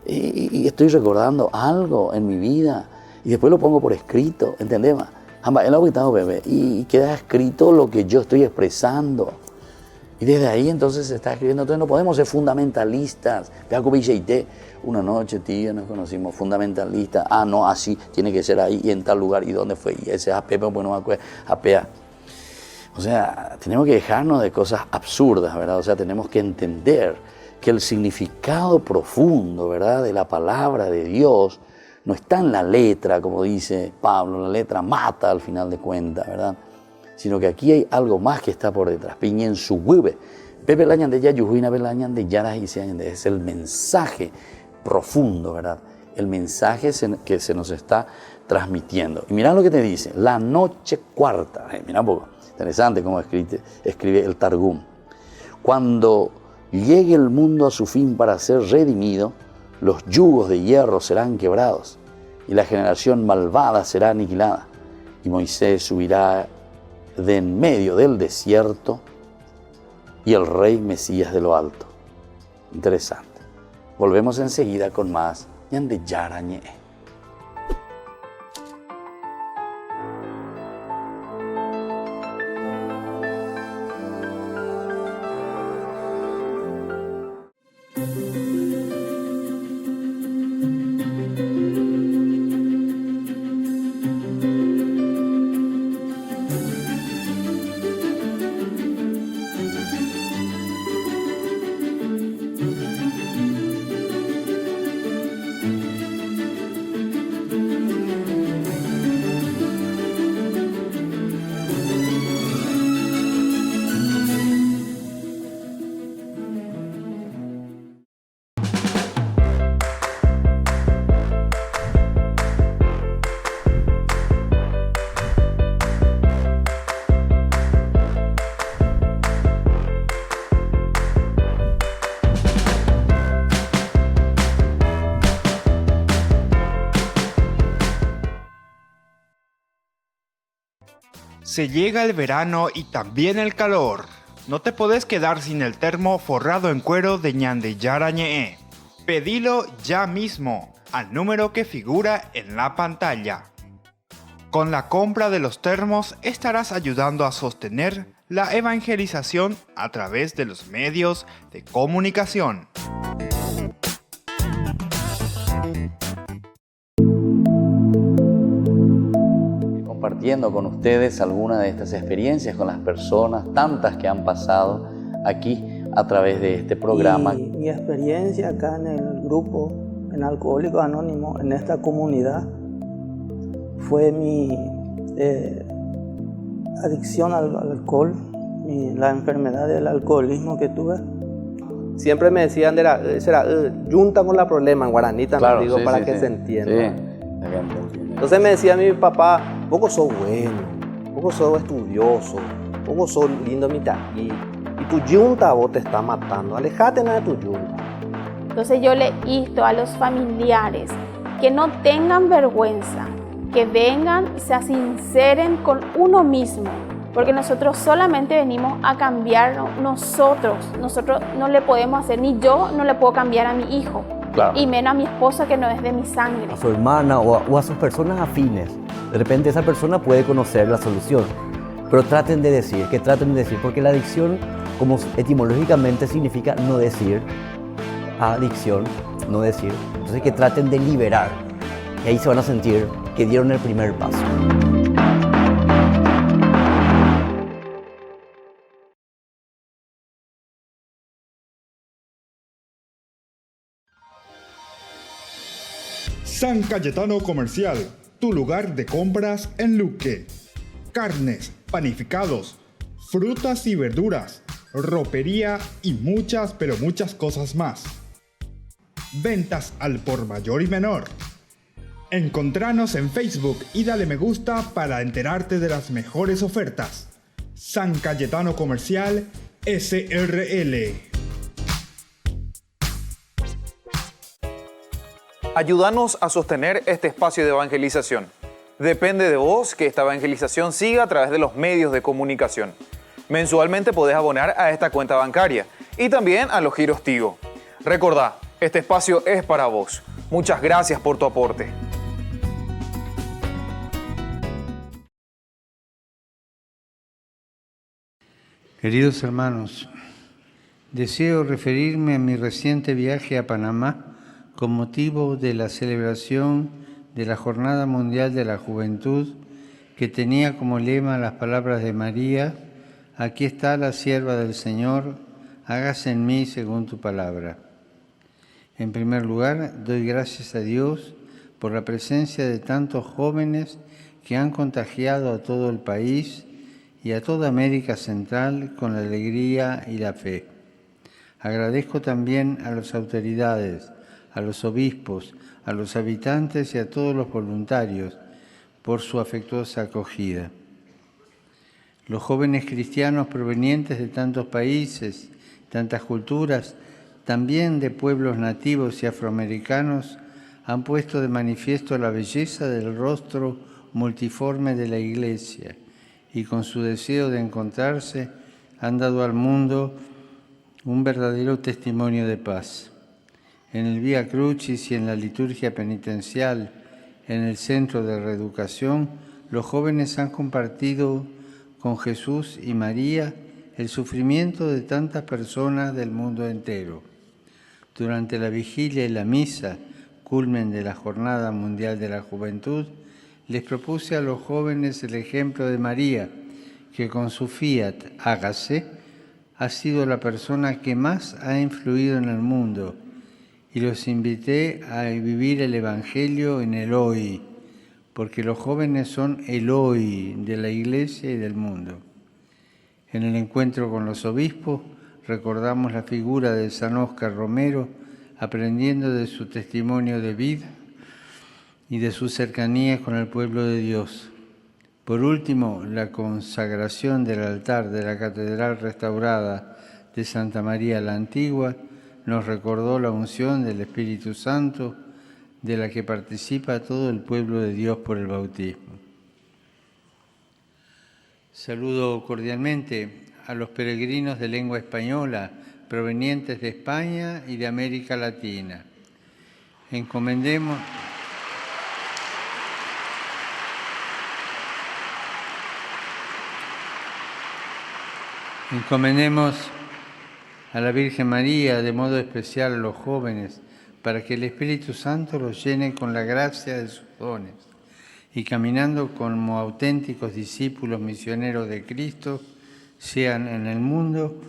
y estoy recordando algo en mi vida y después lo pongo por escrito, ¿entendés? Y queda escrito lo que yo estoy expresando. Y desde ahí entonces se está escribiendo. Entonces no podemos ser fundamentalistas. Una noche, tía, nos conocimos, fundamentalistas. No, así tiene que ser ahí y en tal lugar. ¿Y dónde fue? Y ese Pepe, pues no me acuerdo. O sea, tenemos que dejarnos de cosas absurdas, ¿verdad? O sea, tenemos que entender que el significado profundo, ¿verdad?, de la palabra de Dios no está en la letra, como dice Pablo, la letra mata al final de cuentas, ¿verdad? Sino que aquí hay algo más que está por detrás. Piñen su hueve. Pepe lañan de ya, yujuina belañan de yaras y sean de. Es el mensaje profundo, ¿verdad?, el mensaje que se nos está transmitiendo. Y mirá lo que te dice, la noche cuarta. Mirá un poco, interesante cómo escribe el Targum. Cuando llegue el mundo a su fin para ser redimido, los yugos de hierro serán quebrados y la generación malvada será aniquilada. Y Moisés subirá de en medio del desierto y el rey Mesías de lo alto. Interesante. Volvemos enseguida con más Ñande Yarañe. Se llega el verano y también el calor. No te podés quedar sin el termo forrado en cuero de Ñande Yarañe. Pedilo ya mismo al número que figura en la pantalla. Con la compra de los termos estarás ayudando a sostener la evangelización a través de los medios de comunicación. Compartiendo con ustedes algunas de estas experiencias con las personas, tantas que han pasado aquí a través de este programa. Y mi experiencia acá en el grupo, en Alcohólicos Anónimos, en esta comunidad, fue mi adicción al alcohol, la enfermedad del alcoholismo que tuve. Siempre me decían, junta con la problema en guaraní, claro, digo, sí, para sí, que sí. se entienda. Sí. Entonces me decía mi papá, poco sos bueno, poco sos estudioso, poco sos lindo mitad. Y tu yunta vos te está matando, alejate de tu yunta. Entonces yo le insto a los familiares que no tengan vergüenza, que vengan, se sinceren con uno mismo, porque nosotros solamente venimos a cambiar nosotros no le podemos hacer, ni yo no le puedo cambiar a mi hijo. Claro. Y menos a mi esposa que no es de mi sangre. A su hermana o a sus personas afines. De repente esa persona puede conocer la solución. Pero traten de decir, porque la adicción, como etimológicamente significa no decir, adicción, no decir. Entonces que traten de liberar. Y ahí se van a sentir que dieron el primer paso. San Cayetano Comercial, tu lugar de compras en Luque. Carnes, panificados, frutas y verduras, ropería y muchas, pero muchas cosas más. Ventas al por mayor y menor. Encontranos en Facebook y dale me gusta para enterarte de las mejores ofertas. San Cayetano Comercial, SRL. Ayúdanos a sostener este espacio de evangelización. Depende de vos que esta evangelización siga a través de los medios de comunicación. Mensualmente podés abonar a esta cuenta bancaria y también a los giros Tigo. Recordá, este espacio es para vos. Muchas gracias por tu aporte. Queridos hermanos, deseo referirme a mi reciente viaje a Panamá con motivo de la celebración de la Jornada Mundial de la Juventud, que tenía como lema las palabras de María: aquí está la sierva del Señor, hágase en mí según tu palabra. En primer lugar, doy gracias a Dios por la presencia de tantos jóvenes que han contagiado a todo el país y a toda América Central con la alegría y la fe. Agradezco también a las autoridades, a los obispos, a los habitantes y a todos los voluntarios por su afectuosa acogida. Los jóvenes cristianos provenientes de tantos países, tantas culturas, también de pueblos nativos y afroamericanos, han puesto de manifiesto la belleza del rostro multiforme de la Iglesia y con su deseo de encontrarse han dado al mundo un verdadero testimonio de paz. En el Vía Crucis y en la liturgia penitencial, en el Centro de Reeducación, los jóvenes han compartido con Jesús y María el sufrimiento de tantas personas del mundo entero. Durante la vigilia y la misa, culmen de la Jornada Mundial de la Juventud, les propuse a los jóvenes el ejemplo de María, que con su fiat hágase ha sido la persona que más ha influido en el mundo, y los invité a vivir el Evangelio en el hoy, porque los jóvenes son el hoy de la Iglesia y del mundo. En el encuentro con los obispos recordamos la figura de San Óscar Romero, aprendiendo de su testimonio de vida y de su cercanía con el pueblo de Dios. Por último, la consagración del altar de la Catedral restaurada de Santa María la Antigua nos recordó la unción del Espíritu Santo de la que participa todo el pueblo de Dios por el bautismo. Saludo cordialmente a los peregrinos de lengua española provenientes de España y de América Latina. Encomendemos a la Virgen María, de modo especial a los jóvenes, para que el Espíritu Santo los llene con la gracia de sus dones y caminando como auténticos discípulos misioneros de Cristo, sean en el mundo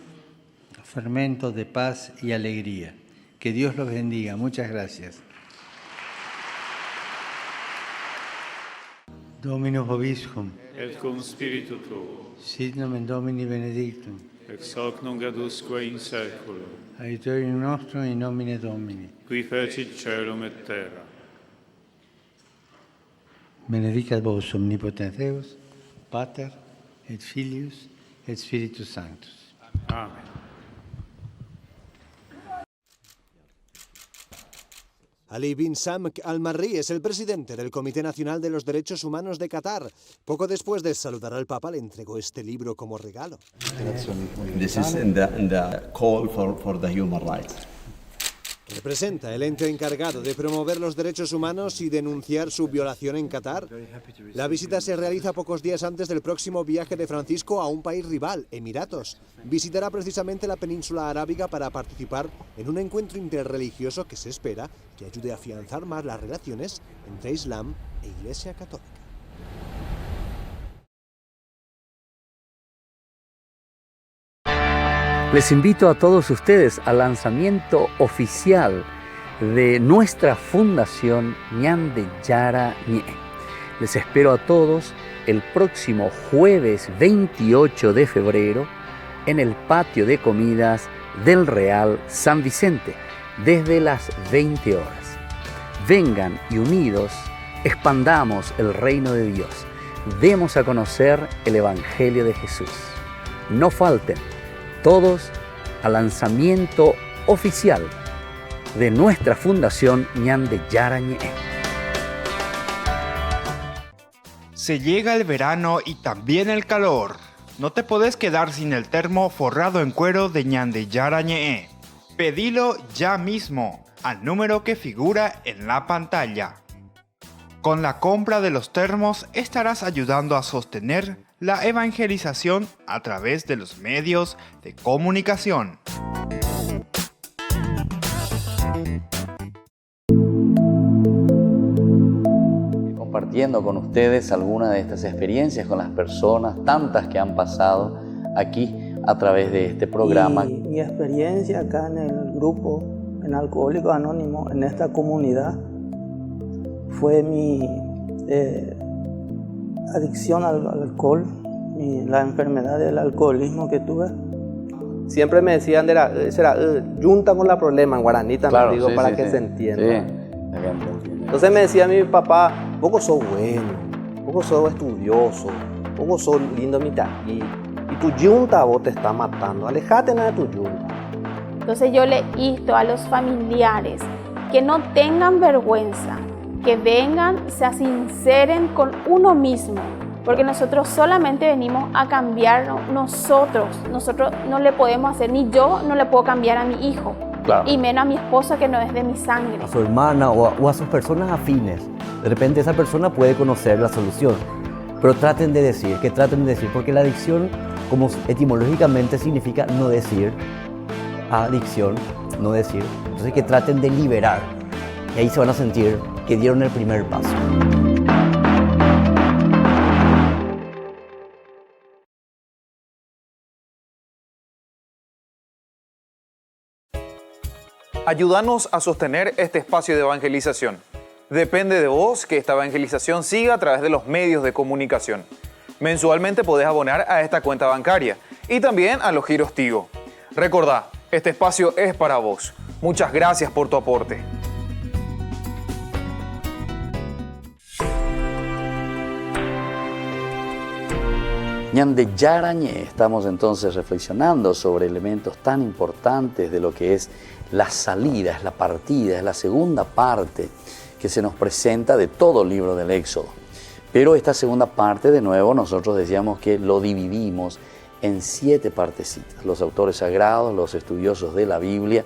fermentos de paz y alegría. Que Dios los bendiga. Muchas gracias. Dominus vobiscum. Et cum spiritu tuo. Sit nomen Domini benedictum. Ex hoc nunc adusque in saeculum. Aiutorium nostrum in nomine Domini. Qui fecit caelum et terra. Benedicat vos omnipotens Deus, Pater et Filius et Spiritus Sanctus. Amén. Ali bin Samk al-Marri es el presidente del Comité Nacional de los Derechos Humanos de Qatar. Poco después de saludar al Papa, le entregó este libro como regalo. This is in the call for the human rights. Representa el ente encargado de promover los derechos humanos y denunciar su violación en Qatar. La visita se realiza pocos días antes del próximo viaje de Francisco a un país rival, Emiratos. Visitará precisamente la península arábiga para participar en un encuentro interreligioso que se espera que ayude a afianzar más las relaciones entre Islam e Iglesia Católica. Les invito a todos ustedes al lanzamiento oficial de nuestra Fundación Ñande Yara Ñe. Les espero a todos el próximo jueves 28 de febrero en el patio de comidas del Real San Vicente, desde las 20 horas. Vengan y unidos expandamos el reino de Dios. Demos a conocer el Evangelio de Jesús. No falten todos al lanzamiento oficial de nuestra Fundación Ñande Yara Ñe. Se llega el verano y también el calor. No te podés quedar sin el termo forrado en cuero de Ñande Yara Ñe. Pedilo ya mismo al número que figura en la pantalla. Con la compra de los termos estarás ayudando a sostener la evangelización a través de los medios de comunicación. Compartiendo con ustedes algunas de estas experiencias con las personas, tantas que han pasado aquí a través de este programa. Y mi experiencia acá en el grupo, en Alcohólicos Anónimos, en esta comunidad, fue mi adicción al alcohol, la enfermedad del alcoholismo que tuve. siempre me decían, junta con la problema en guaraní también, Claro, digo, sí, para sí, que sí. se entienda. Sí, la gente entiende. Entonces me decía mi papá, poco sos bueno, poco sos estudioso, poco sos lindo mitad. Y tu yunta vos te está matando, alejate de tu yunta. Entonces yo le insto a los familiares que no tengan vergüenza, que vengan, se sinceren con uno mismo, porque nosotros solamente venimos a cambiar nosotros no le podemos hacer, ni yo no le puedo cambiar a mi hijo, Claro. y menos a mi esposa que no es de mi sangre. A su hermana o a sus personas afines. De repente esa persona puede conocer la solución, pero traten de decir, porque la adicción, como etimológicamente significa no decir, adicción, no decir, entonces que traten de liberar, y ahí se van a sentir que dieron el primer paso. Ayúdanos a sostener este espacio de evangelización. Depende de vos que esta evangelización siga a través de los medios de comunicación. Mensualmente podés abonar a esta cuenta bancaria y también a los giros Tigo. Recordá, este espacio es para vos. Muchas gracias por tu aporte. Ñande Yarañé, estamos entonces reflexionando sobre elementos tan importantes de lo que es la salida, es la partida, es la segunda parte que se nos presenta de todo el libro del Éxodo. Pero esta segunda parte, de nuevo, nosotros decíamos que lo dividimos en 7 partecitas. Los autores sagrados, los estudiosos de la Biblia,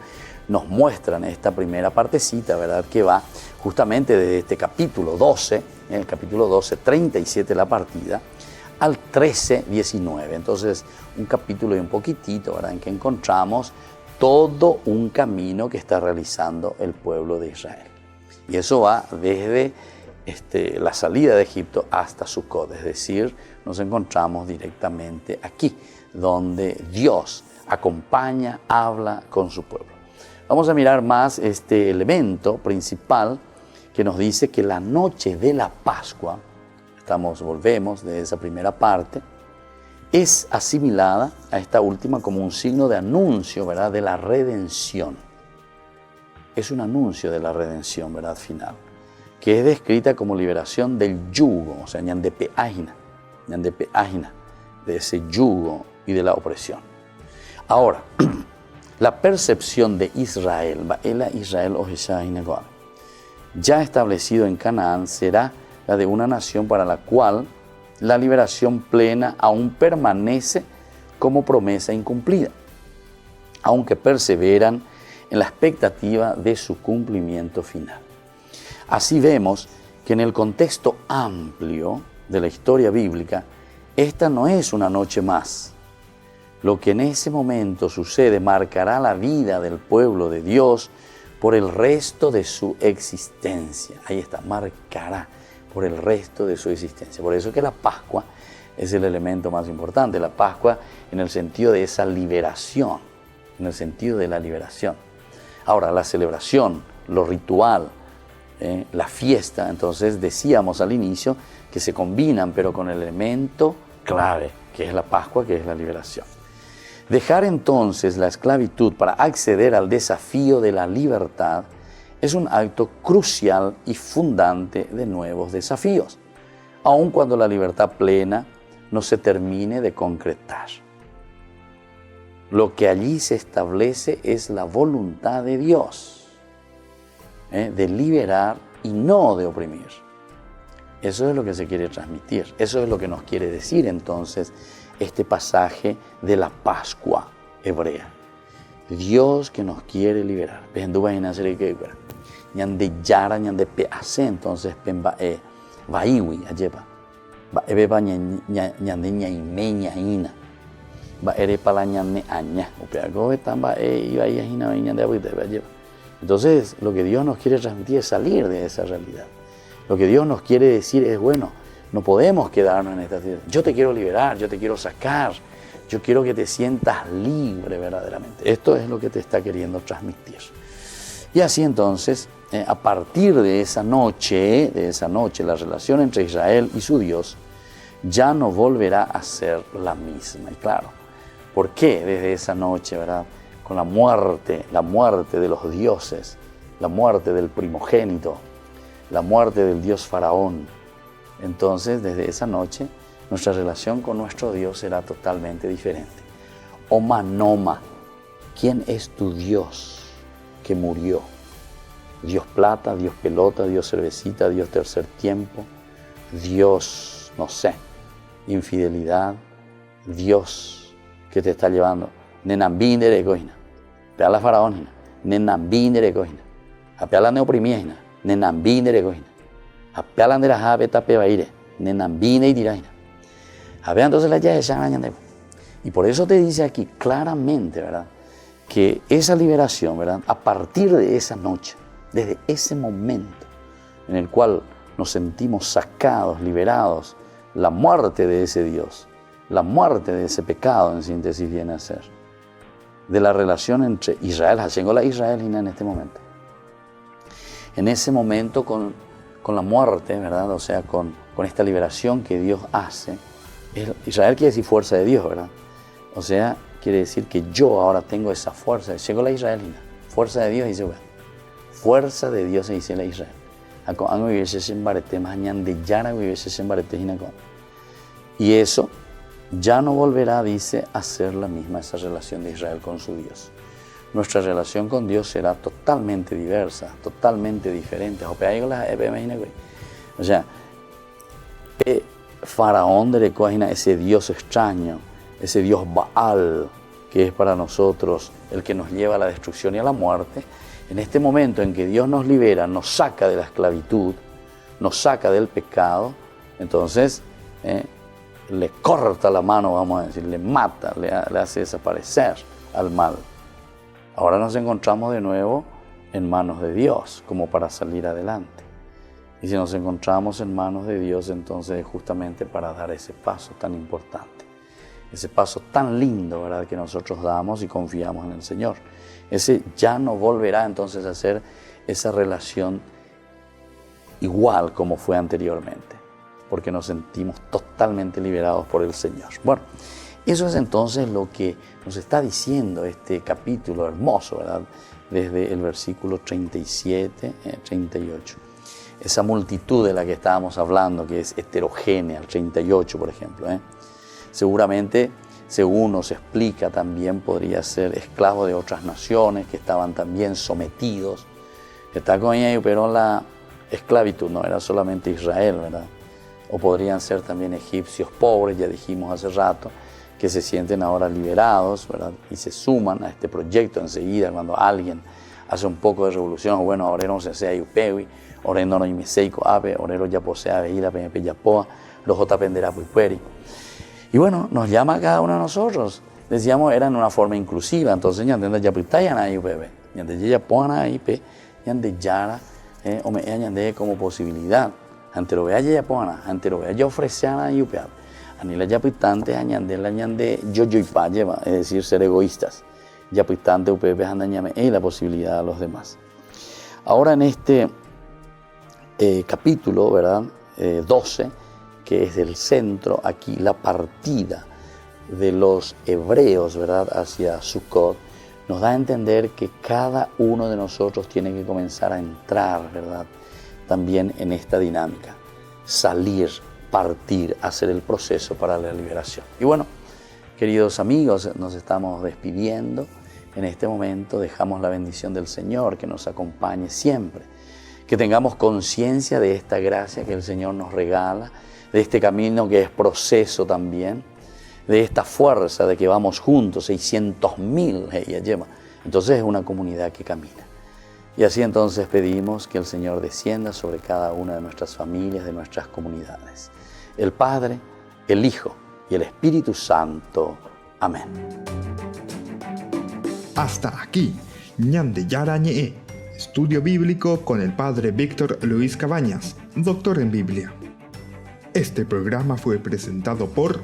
nos muestran esta primera partecita, ¿verdad? Que va justamente desde este capítulo 12, en el capítulo 12, 37 la partida, al 13, 19. Entonces, un capítulo y un poquitito, ¿verdad? En que encontramos todo un camino que está realizando el pueblo de Israel. Y eso va desde la salida de Egipto hasta Sucot, es decir, nos encontramos directamente aquí, donde Dios acompaña, habla con su pueblo. Vamos a mirar más este elemento principal que nos dice que la noche de la Pascua, volvemos de esa primera parte, es asimilada a esta última como un signo de anuncio, ¿verdad?, de la redención. Es un anuncio de la redención, ¿verdad?, final, que es descrita como liberación del yugo, o sea, ñandepe ágina, de ese yugo y de la opresión. Ahora, la percepción de Israel, ya establecido en Canaán, será la de una nación para la cual la liberación plena aún permanece como promesa incumplida, aunque perseveran en la expectativa de su cumplimiento final. Así vemos que en el contexto amplio de la historia bíblica, esta no es una noche más. Lo que en ese momento sucede marcará la vida del pueblo de Dios por el resto de su existencia. Ahí está, marcará por el resto de su existencia. Por eso que la Pascua es el elemento más importante. La Pascua en el sentido de esa liberación, en el sentido de la liberación. Ahora, la celebración, lo ritual, la fiesta, entonces decíamos al inicio que se combinan, pero con el elemento clave, que es la Pascua, que es la liberación. Dejar entonces la esclavitud para acceder al desafío de la libertad es un acto crucial y fundante de nuevos desafíos, aun cuando la libertad plena no se termine de concretar. Lo que allí se establece es la voluntad de Dios, de liberar y no de oprimir. Eso es lo que se quiere transmitir, eso es lo que nos quiere decir entonces este pasaje de la Pascua hebrea. Dios que nos quiere liberar. Ñande yara, ñande pease, entonces pemba vaiwi ayepa. Va ebeba ñande ñaime ñaina. Va ere pala ñande aña. Upeago estamba iba ahí ajina ñande abuite ayepa. Entonces, lo que Dios nos quiere transmitir es salir de esa realidad. Lo que Dios nos quiere decir es, bueno, no podemos quedarnos en esta situación. Yo te quiero liberar, yo te quiero sacar, yo quiero que te sientas libre verdaderamente. Esto es lo que te está queriendo transmitir. Y así entonces, a partir de esa noche, la relación entre Israel y su Dios ya no volverá a ser la misma. Y claro, ¿Por qué desde esa noche, verdad? Con la muerte de los dioses, la muerte del primogénito, la muerte del dios faraón. Entonces, desde esa noche, nuestra relación con nuestro Dios será totalmente diferente. Oma Noma, ¿quién es tu Dios que murió? Dios plata, Dios pelota, Dios cervecita, Dios tercer tiempo, Dios, no sé, infidelidad, Dios que te está llevando. Nenambindere coina, peala faraón, nenambindere coina, apeala neoprimia, nenambindere coina, apeala de la jave tapebaire, nenambindere tiraina. A ver, entonces la llave se. Y por eso te dice aquí claramente, ¿verdad?, que esa liberación, ¿verdad?, a partir de esa noche, desde ese momento en el cual nos sentimos sacados, liberados, la muerte de ese Dios, la muerte de ese pecado, en síntesis viene a ser, de la relación entre Israel, haciendo la israelina en este momento. En ese momento con la muerte, ¿verdad?, o sea, con esta liberación que Dios hace. Israel quiere decir fuerza de Dios, ¿verdad? O sea, quiere decir que yo ahora tengo esa fuerza. Llegó la israelina, fuerza de Dios, dice, bueno, fuerza de Dios, dice la Israel. Y eso ya no volverá, dice, a ser la misma, esa relación de Israel con su Dios. Nuestra relación con Dios será totalmente diversa, totalmente diferente. O sea, Faraón de Recoagina, ese Dios extraño, ese Dios Baal, que es para nosotros el que nos lleva a la destrucción y a la muerte, en este momento en que Dios nos libera, nos saca de la esclavitud, nos saca del pecado, entonces le corta la mano, vamos a decir, le mata, le hace desaparecer al mal. Ahora nos encontramos de nuevo en manos de Dios, como para salir adelante. Y si nos encontramos en manos de Dios, entonces justamente para dar ese paso tan importante, ese paso tan lindo, ¿verdad?, que nosotros damos y confiamos en el Señor. Ese ya no volverá entonces a ser esa relación igual como fue anteriormente, porque nos sentimos totalmente liberados por el Señor. Bueno, eso es entonces lo que nos está diciendo este capítulo hermoso, ¿verdad?, desde el versículo 37, 38. Esa multitud de la que estábamos hablando, que es heterogénea, el 38, por ejemplo, seguramente, según nos explica, también podría ser esclavos de otras naciones que estaban también sometidos. Está con ella, pero la esclavitud no era solamente Israel, ¿verdad? O podrían ser también egipcios pobres, ya dijimos hace rato, que se sienten ahora liberados, ¿verdad?, y se suman a este proyecto enseguida cuando alguien hace un poco de revolución. Bueno, ahora no se sea yupewi, ahora no hay meseiko ape, ahora ya posea veila peña yapoa, los otapendera puiperi. Y bueno, nos llama a cada uno de nosotros. Decíamos, era en una forma inclusiva, entonces ya entiendes, ya pitaya ahí bebé, ya entiendes, ya ponen ahí pe, ya entiendes, ya o me entiendes como posibilidad. Ante lo vea ya ponen, ante lo vea ya ofrecían ahí upe. Anila ya pitante añande la añande yo y pa lleva, es decir, ser egoístas. Ya pitante upe andañame y la posibilidad a los demás. Ahora en este capítulo, ¿verdad?, 12, que es del centro, aquí la partida de los hebreos, ¿verdad?, hacia Sucot, nos da a entender que cada uno de nosotros tiene que comenzar a entrar, ¿verdad?, también en esta dinámica, salir, partir, hacer el proceso para la liberación. Y bueno, queridos amigos, nos estamos despidiendo. En este momento dejamos la bendición del Señor que nos acompañe siempre, que tengamos conciencia de esta gracia que el Señor nos regala, de este camino que es proceso también, de esta fuerza de que vamos juntos, 600.000 ella lleva. Entonces es una comunidad que camina. Y así entonces pedimos que el Señor descienda sobre cada una de nuestras familias, de nuestras comunidades. El Padre, el Hijo y el Espíritu Santo. Amén. Hasta aquí, Ñande Yarañe, estudio bíblico con el Padre Víctor Luis Cabañas, doctor en Biblia. Este programa fue presentado por